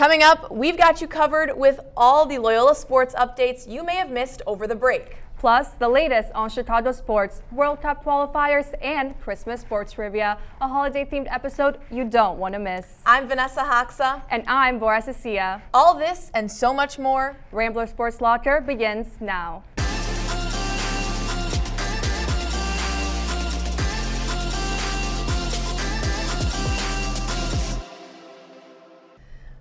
Coming up, we've got you covered with all the Loyola sports updates you may have missed over the break. Plus, the latest on Chicago sports, World Cup qualifiers, and Christmas sports trivia, a holiday-themed episode you don't want to miss. I'm Vanessa Hoxha. And I'm Bora Cecia. All this and so much more. Rambler Sports Locker begins now.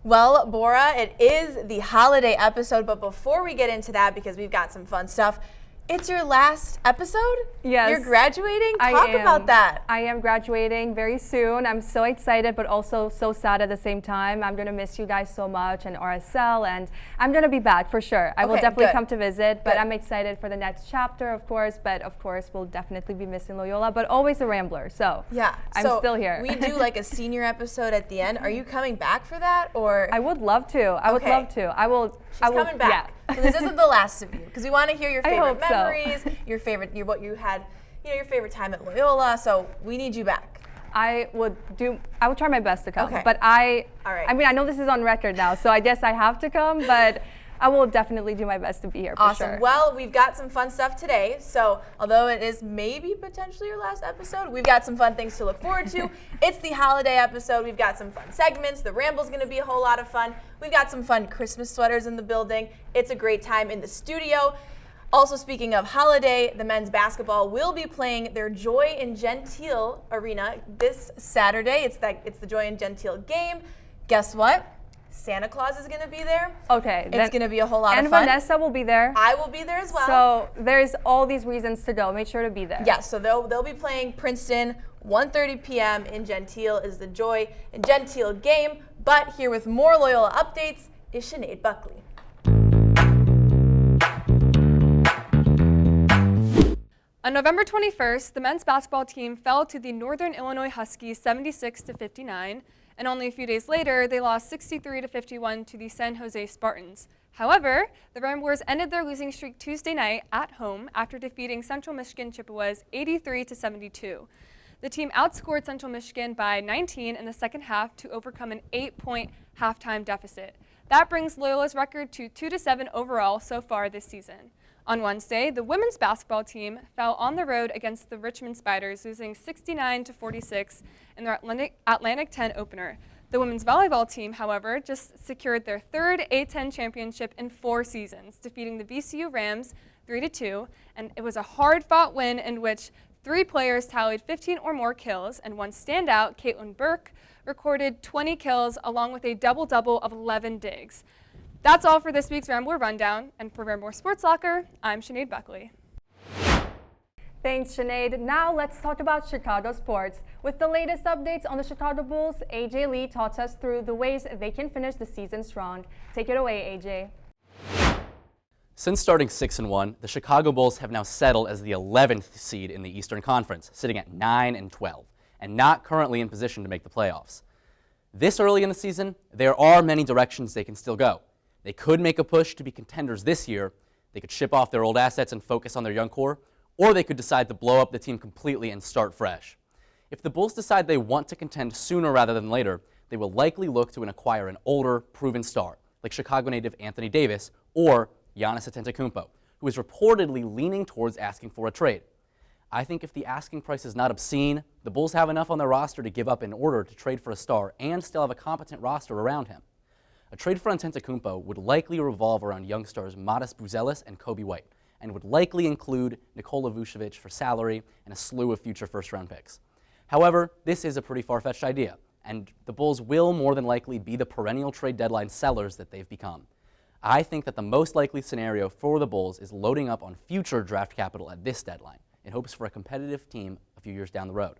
Well, Bora, it is the holiday episode, but before we get into that, because we've got some fun stuff, it's your last episode? Yes. You're graduating? Talk about that. I am graduating very soon. I'm so excited, but also so sad at the same time. I'm going to miss you guys so much and RSL, and I'm going to be back for sure. I will definitely come to visit, but I'm excited for the next chapter, of course. But of course, we'll definitely be missing Loyola, but always a Rambler. So yeah, I'm still here. We do like a senior episode at the end. Are you coming back for that, or? I would love to. I would love to. She's coming back. Yeah. So this isn't the last of you, because we want to hear your favorite memories, your favorite, what you had, your favorite time at Loyola. So we need you back. I would try my best to come. Okay. But I mean, I know this is on record now, so I guess I have to come, but I will definitely do my best to be here for sure. Awesome. Well, we've got some fun stuff today. So although it is maybe potentially your last episode, we've got some fun things to look forward to. It's the holiday episode. We've got some fun segments. The Ramble's going to be a whole lot of fun. We've got some fun Christmas sweaters in the building. It's a great time in the studio. Also, speaking of holiday, the men's basketball will be playing their Joy in Gentile arena this Saturday. It's the Joy in Gentile game. Guess what? Santa Claus is going to be there. Okay. It's going to be a whole lot of fun. And Vanessa will be there. I will be there as well. So there's all these reasons to go. Make sure to be there. Yeah, so they'll be playing Princeton. 1:30 p.m. in Gentile is the Joy in Gentile game. But here with more Loyola updates is Sinead Buckley. On November 21st, the men's basketball team fell to the Northern Illinois Huskies 76-59. And only a few days later, they lost 63-51 to the San Jose Spartans. However, the Ramblers ended their losing streak Tuesday night at home after defeating Central Michigan Chippewas 83-72. The team outscored Central Michigan by 19 in the second half to overcome an 8-point halftime deficit. That brings Loyola's record to 2-7 overall so far this season. On Wednesday, the women's basketball team fell on the road against the Richmond Spiders, losing 69-46 in their Atlantic 10 opener. The women's volleyball team, however, just secured their third A10 championship in 4 seasons, defeating the VCU Rams 3-2, and it was a hard-fought win in which 3 players tallied 15 or more kills, and one standout, Caitlin Burke, recorded 20 kills along with a double-double of 11 digs. That's all for this week's Rambler Rundown, and for Rambler Sports Locker, I'm Sinead Buckley. Thanks, Sinead. Now let's talk about Chicago sports. With the latest updates on the Chicago Bulls, AJ Lee taught us through the ways they can finish the season strong. Take it away, AJ. Since starting 6-1, the Chicago Bulls have now settled as the 11th seed in the Eastern Conference, sitting at 9-12, and not currently in position to make the playoffs. This early in the season, there are many directions they can still go. They could make a push to be contenders this year, they could ship off their old assets and focus on their young core, or they could decide to blow up the team completely and start fresh. If the Bulls decide they want to contend sooner rather than later, they will likely look to acquire an older, proven star, like Chicago native Anthony Davis or Giannis Antetokounmpo, who is reportedly leaning towards asking for a trade. I think if the asking price is not obscene, the Bulls have enough on their roster to give up in order to trade for a star and still have a competent roster around him. A trade for Antetokounmpo would likely revolve around young stars Modest Buzelis and Kobe White, and would likely include Nikola Vucevic for salary and a slew of future first-round picks. However, this is a pretty far-fetched idea, and the Bulls will more than likely be the perennial trade deadline sellers that they've become. I think that the most likely scenario for the Bulls is loading up on future draft capital at this deadline in hopes for a competitive team a few years down the road.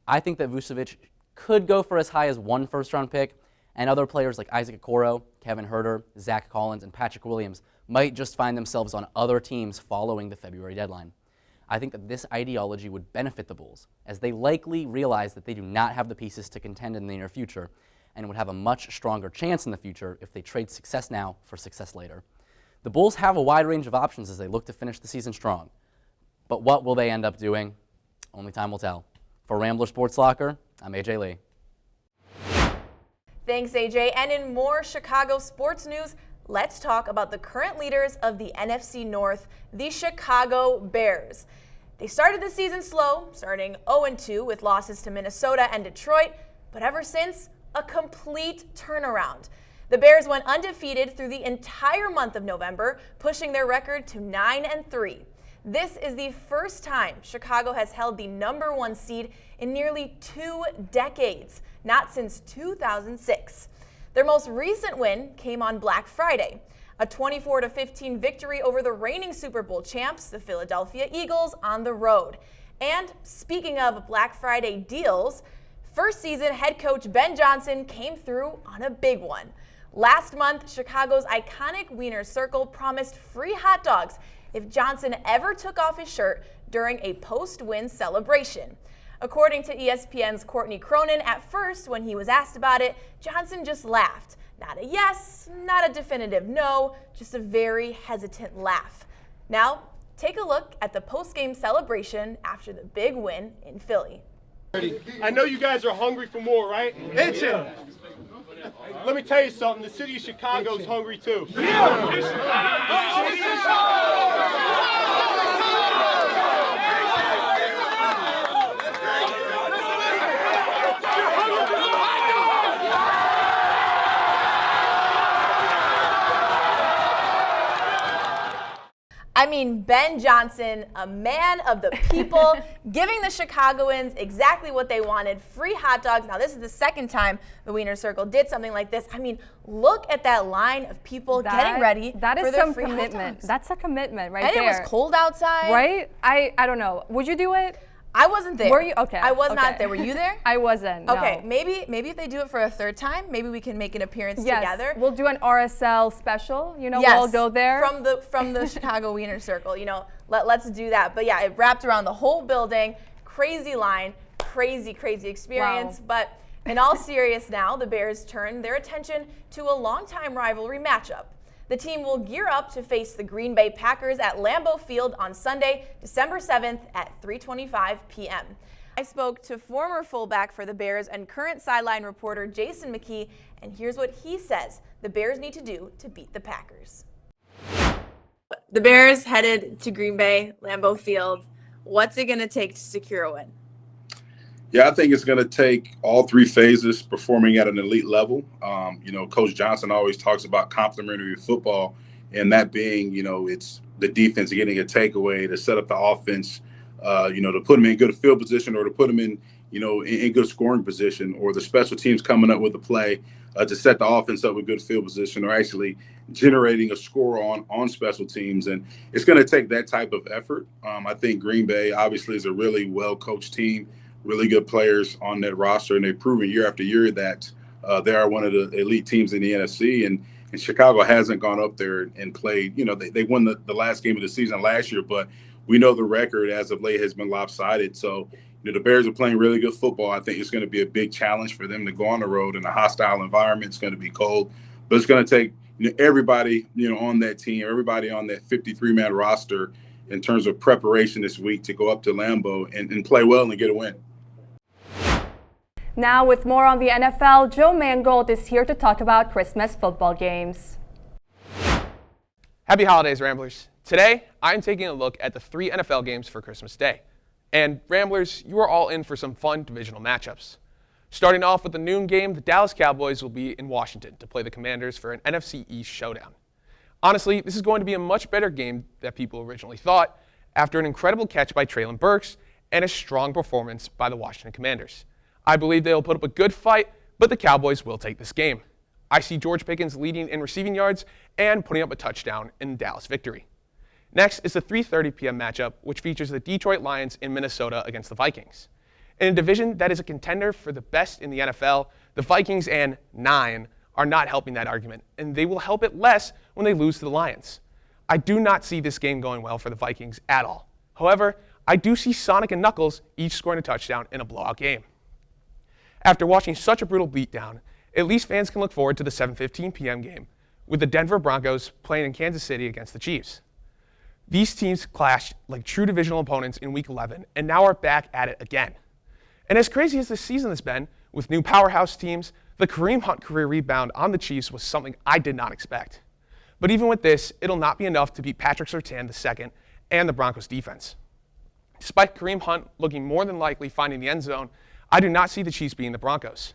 I think that Vucevic could go for as high as 1 first-round pick, and other players like Isaac Okoro, Kevin Huerter, Zach Collins, and Patrick Williams might just find themselves on other teams following the February deadline. I think that this ideology would benefit the Bulls, as they likely realize that they do not have the pieces to contend in the near future, and would have a much stronger chance in the future if they trade success now for success later. The Bulls have a wide range of options as they look to finish the season strong. But what will they end up doing? Only time will tell. For Rambler Sports Locker, I'm AJ Lee. Thanks, AJ. And in more Chicago sports news, let's talk about the current leaders of the NFC North, the Chicago Bears. They started the season slow, starting 0-2 with losses to Minnesota and Detroit, but ever since, a complete turnaround. The Bears went undefeated through the entire month of November, pushing their record to 9-3. This is the first time Chicago has held the number 1 seed in nearly 2 decades, not since 2006. Their most recent win came on Black Friday, a 24-15 victory over the reigning Super Bowl champs, the Philadelphia Eagles, on the road. And speaking of Black Friday deals, first season head coach Ben Johnson came through on a big one. Last month, Chicago's iconic Wiener Circle promised free hot dogs if Johnson ever took off his shirt during a post-win celebration. According to ESPN's Courtney Cronin, at first, when he was asked about it, Johnson just laughed. Not a yes, not a definitive no, just a very hesitant laugh. Now, take a look at the post-game celebration after the big win in Philly. I know you guys are hungry for more, right? Itching. Let me tell you something, the city of Chicago's hungry too. I mean, Ben Johnson, a man of the people, giving the Chicagoans exactly what they wanted, free hot dogs. Now, this is the second time the Wiener Circle did something like this. I mean, look at that line of people getting ready for their free hot dogs. That is some commitment. That's a commitment right there. And it was cold outside. Right? I don't know. Would you do it? I wasn't there. Were you? Okay. I was not there. Were you there? I wasn't. No. Okay, maybe if they do it for a third time, maybe we can make an appearance together. We'll do an RSL special. You know, yes, we'll go there. From the Chicago Wiener Circle. You know, let's do that. But yeah, it wrapped around the whole building. Crazy line, crazy experience. Wow. But in all seriousness now, the Bears turn their attention to a longtime rivalry matchup. The team will gear up to face the Green Bay Packers at Lambeau Field on Sunday, December 7th at 3:25 p.m. I spoke to former fullback for the Bears and current sideline reporter Jason Mckie, and here's what he says the Bears need to do to beat the Packers. The Bears headed to Green Bay, Lambeau Field. What's it going to take to secure a win? Yeah, I think it's going to take all 3 phases performing at an elite level. Coach Johnson always talks about complementary football, and that being, it's the defense getting a takeaway to set up the offense, to put them in good field position or to put them in, in good scoring position, or the special teams coming up with a play to set the offense up with good field position, or actually generating a score on special teams. And it's going to take that type of effort. I think Green Bay obviously is a really well-coached team, really good players on that roster, and they've proven year after year that they are one of the elite teams in the NFC. And Chicago hasn't gone up there and played. They won the last game of the season last year, but we know the record as of late has been lopsided. So, the Bears are playing really good football. I think it's going to be a big challenge for them to go on the road in a hostile environment. It's going to be cold, but it's going to take everybody on that team, everybody on that 53-man roster in terms of preparation this week to go up to Lambeau and play well and get a win. Now with more on the NFL, Joe Mangold is here to talk about Christmas football games. Happy holidays, Ramblers. Today, I'm taking a look at the 3 NFL games for Christmas Day. And Ramblers, you are all in for some fun divisional matchups. Starting off with the noon game, the Dallas Cowboys will be in Washington to play the Commanders for an NFC East showdown. Honestly, this is going to be a much better game than people originally thought after an incredible catch by Treylon Burks and a strong performance by the Washington Commanders. I believe they will put up a good fight, but the Cowboys will take this game. I see George Pickens leading in receiving yards and putting up a touchdown in the Dallas victory. Next is the 3:30 p.m. matchup, which features the Detroit Lions in Minnesota against the Vikings. In a division that is a contender for the best in the NFL, the Vikings and 9 are not helping that argument, and they will help it less when they lose to the Lions. I do not see this game going well for the Vikings at all. However, I do see Sonic and Knuckles each scoring a touchdown in a blowout game. After watching such a brutal beatdown, at least fans can look forward to the 7:15 p.m. game, with the Denver Broncos playing in Kansas City against the Chiefs. These teams clashed like true divisional opponents in Week 11 and now are back at it again. And as crazy as this season has been, with new powerhouse teams, The Kareem Hunt career rebound on the Chiefs was something I did not expect. But even with this, it'll not be enough to beat Patrick Surtain II and the Broncos defense. Despite Kareem Hunt looking more than likely finding the end zone, I do not see the Chiefs beating the Broncos.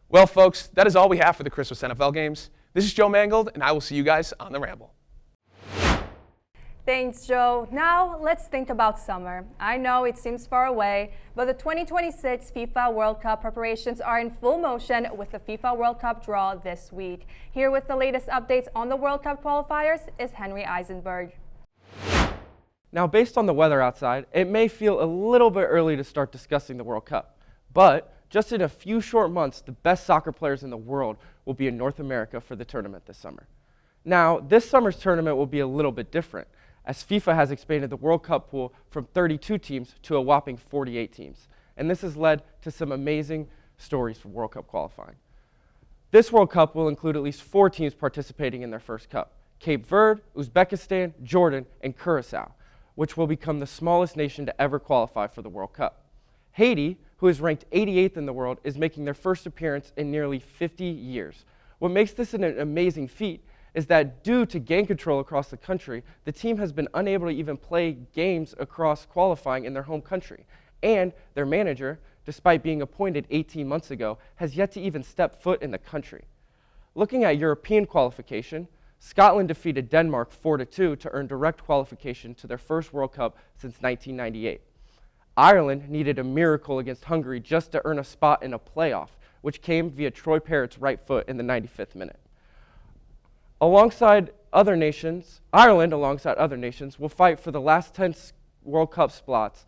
Well, folks, that is all we have for the Christmas NFL games. This is Joe Mangold, and I will see you guys on the Ramble. Thanks, Joe. Now, let's think about summer. I know it seems far away, but the 2026 FIFA World Cup preparations are in full motion with the FIFA World Cup draw this week. Here with the latest updates on the World Cup qualifiers is Henry Isenberg. Now, based on the weather outside, it may feel a little bit early to start discussing the World Cup, but just in a few short months, the best soccer players in the world will be in North America for the tournament this summer. Now, this summer's tournament will be a little bit different, as FIFA has expanded the World Cup pool from 32 teams to a whopping 48 teams. And this has led to some amazing stories for World Cup qualifying. This World Cup will include at least 4 teams participating in their first cup: Cape Verde, Uzbekistan, Jordan, and Curacao, which will become the smallest nation to ever qualify for the World Cup. Haiti, who is ranked 88th in the world, is making their first appearance in nearly 50 years. What makes this an amazing feat is that due to gang control across the country, the team has been unable to even play games across qualifying in their home country. And their manager, despite being appointed 18 months ago, has yet to even step foot in the country. Looking at European qualification, Scotland defeated Denmark 4-2 to earn direct qualification to their first World Cup since 1998. Ireland needed a miracle against Hungary just to earn a spot in a playoff, which came via Troy Parrott's right foot in the 95th minute. Ireland, alongside other nations, will fight for the last 10 World Cup spots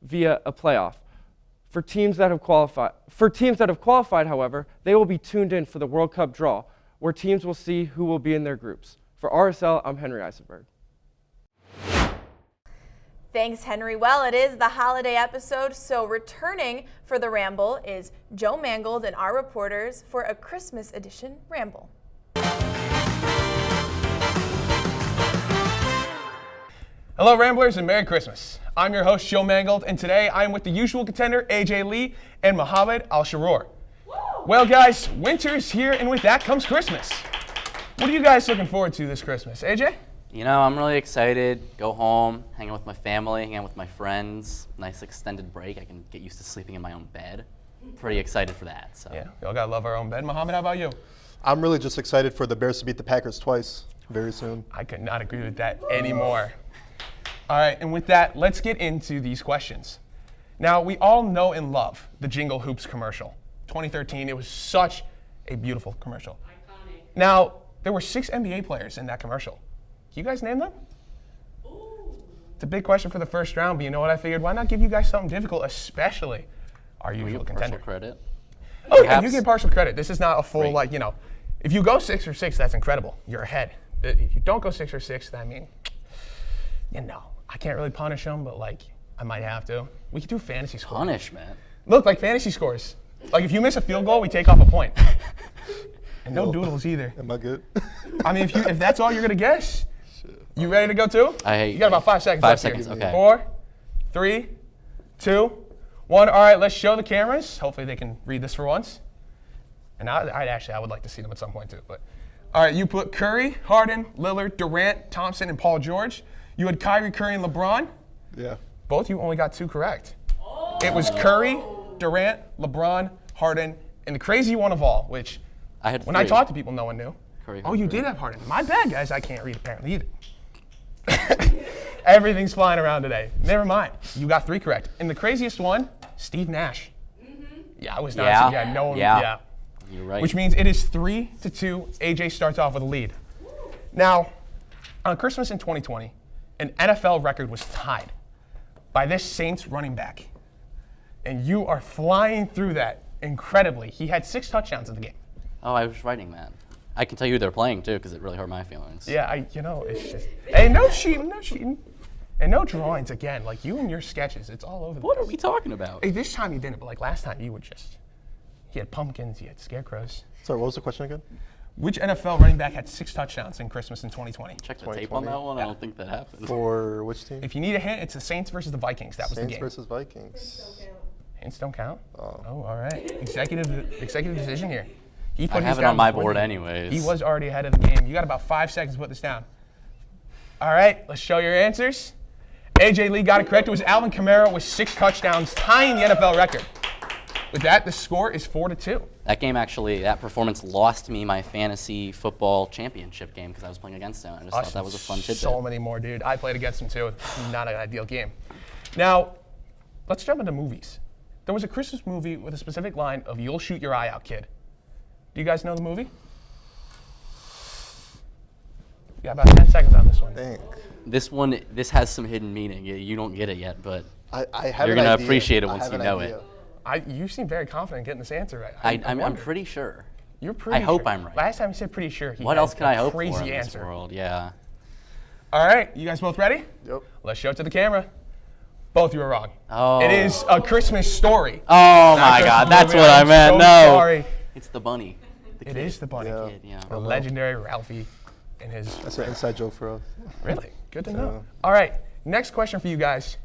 via a playoff. For teams that have qualified, however, they will be tuned in for the World Cup draw, where teams will see who will be in their groups. For RSL, I'm Henry Isenberg. Thanks, Henry. Well, it is the holiday episode, so returning for the Ramble is Joe Mangold and our reporters for a Christmas edition Ramble. Hello, Ramblers, and Merry Christmas. I'm your host, Joe Mangold, and today I am with the usual contender, AJ Lee and Mohammed Alsharhour. Well, guys, winter is here, and with that comes Christmas. What are you guys looking forward to this Christmas? AJ? You know, I'm really excited. Go home, hang out with my family, hang out with my friends. Nice extended break. I can get used to sleeping in my own bed. Pretty excited for that. So. Yeah, we all gotta love our own bed. Mohammed, how about you? I'm really just excited for the Bears to beat the Packers twice very soon. I could not agree with that anymore. All right, and with that, let's get into these questions. Now, we all know and love the Jingle Hoops commercial. 2013, it was such a beautiful commercial. Iconic. Now, there were 6 NBA players in that commercial. Can you guys name them? Ooh. It's a big question for the first round, but you know what I figured? Why not give you guys something difficult, especially our usual contender? Partial credit? Oh, yeah, you get partial credit. This is not a full, if you go 6 or 6, that's incredible. You're ahead. If you don't go 6 or 6, I mean, I can't really punish them, but I might have to. We could do fantasy scores. Punishment? Look, fantasy scores. If you miss a field goal, we take off a point. And no doodles either. Am I good? I mean, if that's all you're gonna guess, you ready to go too? You got about 5 seconds. 5 seconds. Here. Okay. 4, 3, 2, 1. All right, let's show the cameras. Hopefully they can read this for once. And I would like to see them at some point too. But all right, you put Curry, Harden, Lillard, Durant, Thompson, and Paul George. You had Kyrie, Curry, and LeBron. Yeah. Both you only got 2 correct. It was Curry, Durant, LeBron, Harden, and the crazy one of all, which when I talked to people, no one knew. Curry, you did have Harden. My bad, guys. I can't read apparently either. Everything's flying around today. Never mind. You got 3 correct. And the craziest one, Steve Nash. Mm-hmm. Yeah, I was not. Yeah. No one. Yeah. You're right. Which means it is 3-2. AJ starts off with a lead. Now, on Christmas in 2020, an NFL record was tied by this Saints running back. And you are flying through that incredibly. He had 6 touchdowns in the game. Oh, I was writing that. I can tell you they're playing too, because it really hurt my feelings. Yeah, it's just. Hey, no cheating. And no drawings again. You and your sketches, it's all over the place. What are we talking about? Hey, this time you didn't, but last time you were just. You had pumpkins, you had scarecrows. Sorry, what was the question again? Which NFL running back had 6 touchdowns in Christmas in 2020? Check the tape on that one. Yeah. I don't think that happened. For which team? If you need a hint, it's the Saints versus the Vikings. That was the game. Saints versus Vikings. Hints don't count? Oh, all right. Executive decision here. He put I his have it down on my before board you. anyways. He was already ahead of the game. You got about 5 seconds to put this down. All right, let's show your answers. AJ Lee got it correct. It was Alvin Kamara with 6 touchdowns, tying the NFL record. With that, the score is 4-2. That game actually, that performance lost me my fantasy football championship game because I was playing against him. I just thought that was a fun tidbit. So many more, dude. I played against him too. Not an ideal game. Now, let's jump into movies. There was a Christmas movie with a specific line of "You'll shoot your eye out, kid." Do you guys know the movie? You got about 10 seconds on this one. This has some hidden meaning. You don't get it yet, but I have you're an going to idea. appreciate it I once have you an know idea. it. You seem very confident in getting this answer right. I'm pretty sure. You're pretty I hope sure. I'm right. Last time you said pretty sure. What else can I hope for crazy in this answer. world? Yeah. All right, you guys both ready? Yep. Let's show it to the camera. Both of you are wrong. Oh. It is A Christmas Story. Oh my God, that's what I meant. So No. sorry. It's the bunny. It is the bunny. Yeah. Kid, yeah. The legendary Ralphie and his. That's an inside joke for us. Really? Good to know. All right, next question for you guys.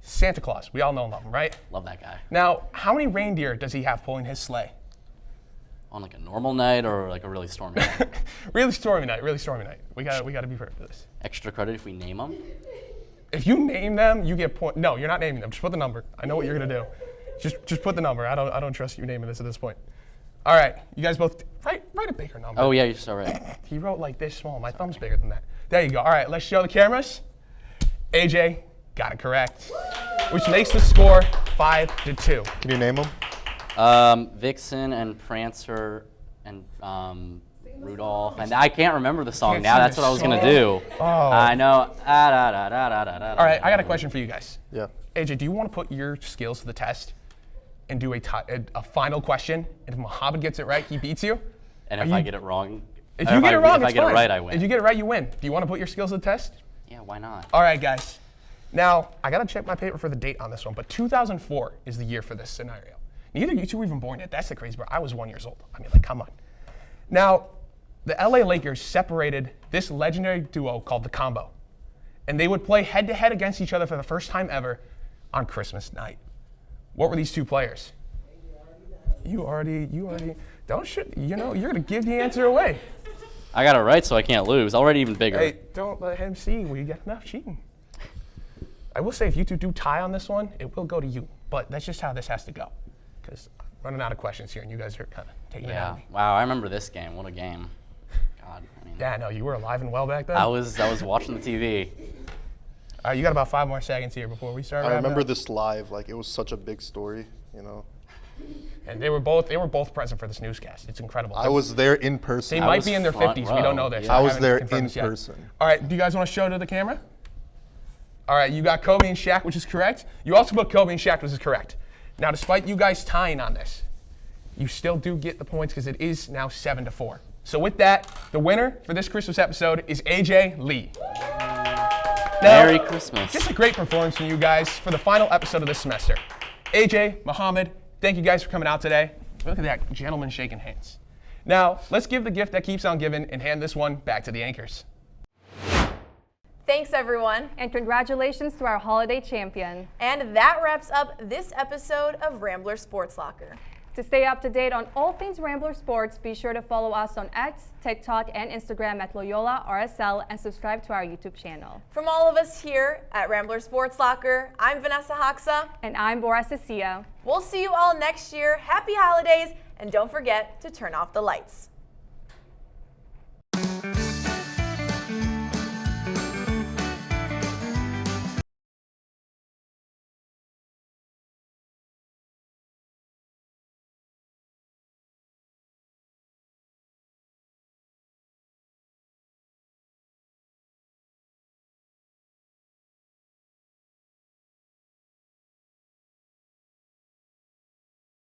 Santa Claus. We all know and love him, right? Love that guy. Now, how many reindeer does he have pulling his sleigh? On like a normal night or like a really stormy night? Really stormy night. We got to be prepared for this. Extra credit if we name them? If you name them, you get point. No, you're not naming them. Just put the number. I know what you're gonna do. Just put the number. I don't trust you naming this at this point. All right, you guys both write a bigger number. Oh yeah, you're so right. He wrote like this small. My thumb's bigger than that. There you go. All right, let's show the cameras. AJ got it correct, which makes the score 5-2. Can you name them? Vixen and Prancer and Rudolph, and I can't remember the song Can't now. sing That's the what I was gonna song? do. Oh. I know. All right, I got a question for you guys. Yeah. AJ, do you want to put your skills to the test and do a final question? And if Mohammed gets it right, he beats you. And if I get it wrong, If you get it wrong, if it's I get fine. it right, I win. If you get it right, you win. Do you want to put your skills to the test? Yeah, why not? All right, guys. Now, I got to check my paper for the date on this one, but 2004 is the year for this scenario. Neither of you two were even born yet. That's the crazy part. I was 1 year old. I mean, like, come on. Now, the LA Lakers separated this legendary duo called the Combo, and they would play head-to-head against each other for the first time ever on Christmas night. What were these two players? You already, don't shoot, you're going to give the answer away. I got it right, so I can't lose. Already even bigger. Hey, don't let him see we get enough cheating. I will say, if you two do tie on this one, it will go to you. But that's just how this has to go. Because I'm running out of questions here, and you guys are kind of taking it out of me. Wow, I remember this game. What a game. God, I mean, Yeah, no, you were alive and well back then. I was watching the TV. All right, you got about 5 more seconds here before we start. I wrapping remember up. this live. Like, it was such a big story, you know. And they were both present for this newscast. It's incredible. I was there in person. They I might was be in their front 50s. We don't know this. row, I was haven't there confirmed in this yet. person. All right, do you guys want to show to the camera? All right, you got Kobe and Shaq, which is correct. You also put Kobe and Shaq, which is correct. Now, despite you guys tying on this, you still do get the points because it is now 7-4. So with that, the winner for this Christmas episode is AJ Lee. Now, Merry Christmas. just a great performance from you guys for the final episode of this semester. AJ, Mohammed, thank you guys for coming out today. Look at that, gentlemen shaking hands. Now, let's give the gift that keeps on giving and hand this one back to the anchors. Thanks, everyone. And congratulations to our holiday champion. And that wraps up this episode of Rambler Sports Locker. To stay up to date on all things Rambler Sports, be sure to follow us on X, TikTok, and Instagram at Loyola RSL and subscribe to our YouTube channel. From all of us here at Rambler Sports Locker, I'm Vanessa Hoxha. And I'm Bora Cecia. We'll see you all next year. Happy holidays, and don't forget to turn off the lights.